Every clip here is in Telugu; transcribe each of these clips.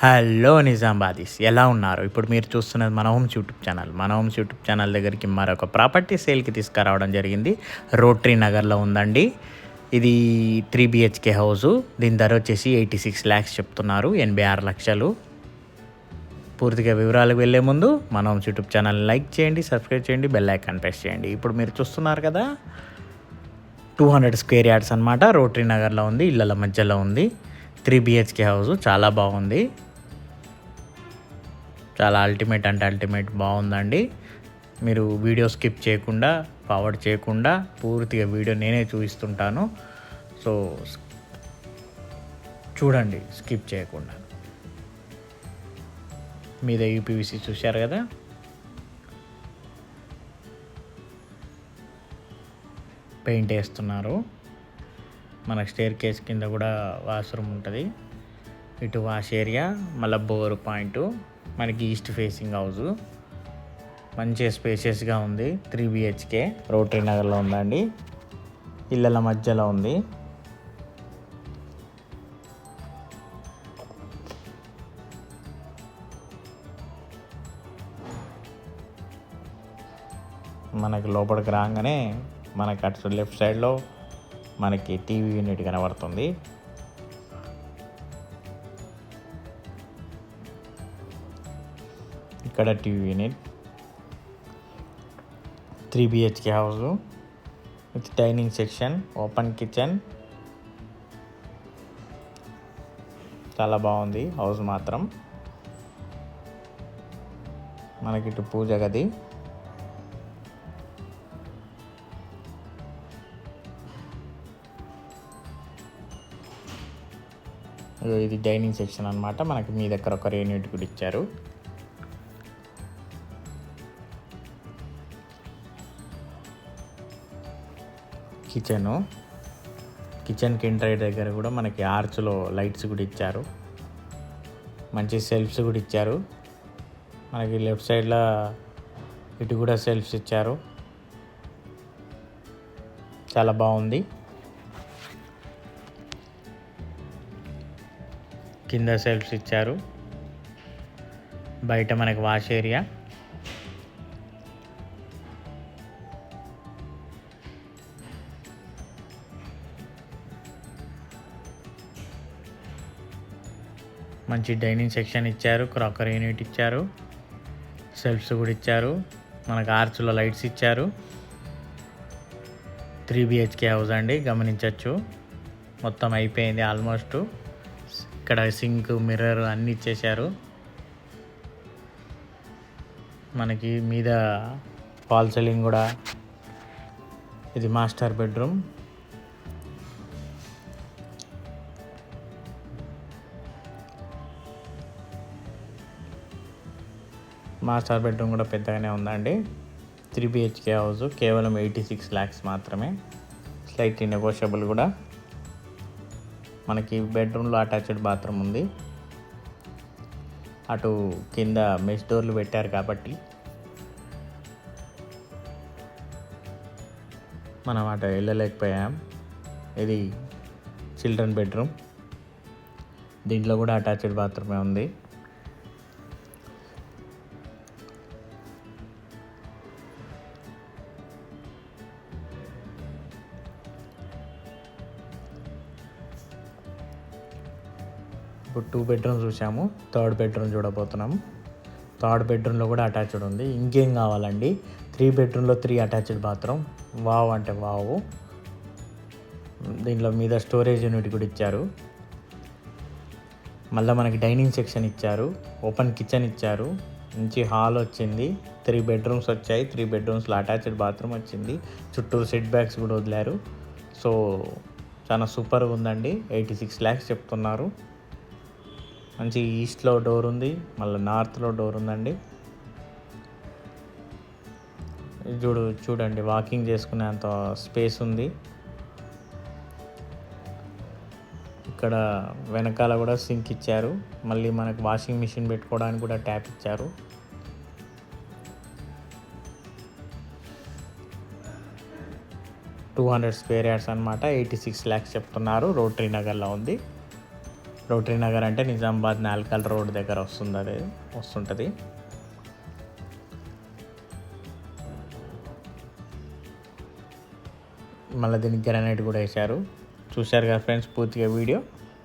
హలో నిజామాబాదీస్ ఎలా ఉన్నారు? ఇప్పుడు మీరు చూస్తున్నది మన హోమ్స్ యూట్యూబ్ ఛానల్. మన హోమ్స్ యూట్యూబ్ ఛానల్ దగ్గరికి మరొక ప్రాపర్టీ సేల్కి తీసుకురావడం జరిగింది. రోటరీ నగర్లో ఉందండి. ఇది 3 BHK హౌసు. దీని ధర వచ్చేసి 86 lakhs చెప్తున్నారు, 86 లక్షలు. పూర్తిగా వివరాలకు వెళ్ళే ముందు మన హోమ్స్ యూట్యూబ్ ఛానల్ లైక్ చేయండి, సబ్స్క్రైబ్ చేయండి, బెల్ ఐకాన్ ప్రెస్ చేయండి. ఇప్పుడు మీరు చూస్తున్నారు కదా, 200 square yards అనమాట. రోటరీ నగర్లో ఉంది, ఇళ్ళ మధ్యలో ఉంది. 3 BHK హౌసు చాలా బాగుంది. చాలా అల్టిమేట్ అంటే అల్టిమేట్ బాగుందండి. మీరు వీడియో స్కిప్ చేయకుండా, ఫార్వర్డ్ చేయకుండా పూర్తిగా వీడియో నేనే చూపిస్తుంటాను. సో చూడండి స్కిప్ చేయకుండా. మీద యూపీవీసీ చూశారు కదా, పెయింట్ వేస్తున్నారు. మనకు స్టేర్ కేస్ కింద కూడా వాష్రూమ్ ఉంటుంది. ఇటు వాష్ ఏరియా, మళ్ళీ బోర్ పాయింట్. మనకి ఈస్ట్ ఫేసింగ్ హౌజు, మంచి స్పేషియస్గా ఉంది. 3 BHK రోటరీ నగర్లో ఉందండి, ఇళ్ళ మధ్యలో ఉంది. మనకి లోపలికి రాగానే మనకి అటు లెఫ్ట్ సైడ్లో మనకి టీవీ యూనిట్ కనబడుతుంది. ఇక్కడ TV unit. 3 BHK house with dining section, open kitchen. చాలా బాగుంది హౌస్ మాత్రం. మనకి ఇటు పూజ గది, ఇది డైనింగ్ సెక్షన్ అనమాట. మనకి మీ దగ్గర ఒక యూనిట్ కూడా ఇచ్చారు. కిచెన్కి ఎంటర్ దగ్గర కూడా మనకి ఆర్చ్లో లైట్స్ కూడా ఇచ్చారు. మంచి సెల్ఫ్స్ కూడా ఇచ్చారు. మనకి లెఫ్ట్ సైడ్లో ఇటు కూడా సెల్ఫ్స్ ఇచ్చారు. చాలా బాగుంది. కింద సెల్ఫ్స్ ఇచ్చారు. బయట మనకి వాష్ ఏరియా, మంచి డైనింగ్ సెక్షన్ ఇచ్చారు. క్రాకరీ యూనిట్ ఇచ్చారు. సెల్ఫ్స్ కూడా ఇచ్చారు. మనకు ఆర్చ్లో లైట్స్ ఇచ్చారు. 3 BHK హౌస్ అండి, గమనించవచ్చు. మొత్తం అయిపోయింది ఆల్మోస్ట్. ఇక్కడ సింక్, మిర్రర్ అన్నీ ఇచ్చేశారు. మనకి మీద ఫాల్ సీలింగ్ కూడా. ఇది మాస్టర్ బెడ్రూమ్. మాస్టర్ బెడ్రూమ్ కూడా పెద్దగానే ఉందండి. 3 BHK హౌస్, కేవలం 86 lakhs మాత్రమే. స్లైట్లీ నెగోషియబుల్ కూడా. మనకి బెడ్రూమ్లో అటాచ్డ్ బాత్రూమ్ ఉంది. అటు కింద మెష్ డోర్లు పెట్టారు కాబట్టి మనం అటు వెళ్ళలేకపోయాం. ఇది చిల్డ్రన్ బెడ్రూమ్. దీంట్లో కూడా అటాచ్డ్ బాత్రూమే ఉంది. ఇప్పుడు 2 bedrooms చూసాము, 3rd bedroom చూడబోతున్నాము. 3rd bedroomలో కూడా అటాచ్డ్ ఉంది. ఇంకేం కావాలండి, 3 bedroomలో 3 అటాచ్డ్ బాత్రూమ్. వావ్ అంటే వావ్. దీంట్లో మీద స్టోరేజ్ యూనిట్ కూడా ఇచ్చారు. మళ్ళీ మనకి డైనింగ్ సెక్షన్ ఇచ్చారు, ఓపెన్ కిచెన్ ఇచ్చారు, మంచి హాల్ వచ్చింది. 3 bedrooms వచ్చాయి. 3 bedroomsలో అటాచ్డ్ బాత్రూమ్ వచ్చింది. చుట్టూ సెట్ బ్యాక్స్ కూడా వదిలారు. సో చాలా సూపర్గా ఉందండి. 86 lakhs చెప్తున్నారు. మంచి ఈస్ట్లో డోర్ ఉంది, మళ్ళీ నార్త్లో డోర్ ఉందండి. చూడండి వాకింగ్ చేసుకునేంత స్పేస్ ఉంది. ఇక్కడ వెనకాల కూడా సింక్ ఇచ్చారు. మళ్ళీ మనకు వాషింగ్ మిషన్ పెట్టుకోవడానికి కూడా ట్యాప్ ఇచ్చారు. 200 square yards అనమాట. 86 lakhs చెప్తున్నారు. రోటరీ నగర్లో ఉంది. రోటరీ నగర్ అంటే నిజామాబాద్ నాల్కల్ రోడ్ దగ్గర వస్తుంటుంది. మళ్ళీ దీనికి గ్రానైట్ కూడా వేశారు. చూశారు కదా ఫ్రెండ్స్ పూర్తిగా వీడియో.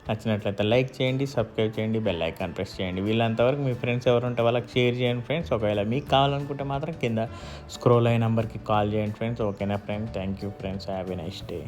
నచ్చినట్లయితే లైక్ చేయండి, సబ్స్క్రైబ్ చేయండి, బెల్ ఐకాన్ ప్రెస్ చేయండి. వీళ్ళంతవరకు మీ ఫ్రెండ్స్ ఎవరు ఉంటే వాళ్ళకి షేర్ చేయండి ఫ్రెండ్స్. ఒకవేళ మీకు కావాలనుకుంటే మాత్రం కింద స్క్రోల్ అయిన నెంబర్కి కాల్ చేయండి ఫ్రెండ్స్. ఓకేనా friends? Thank you friends. Have a nice day.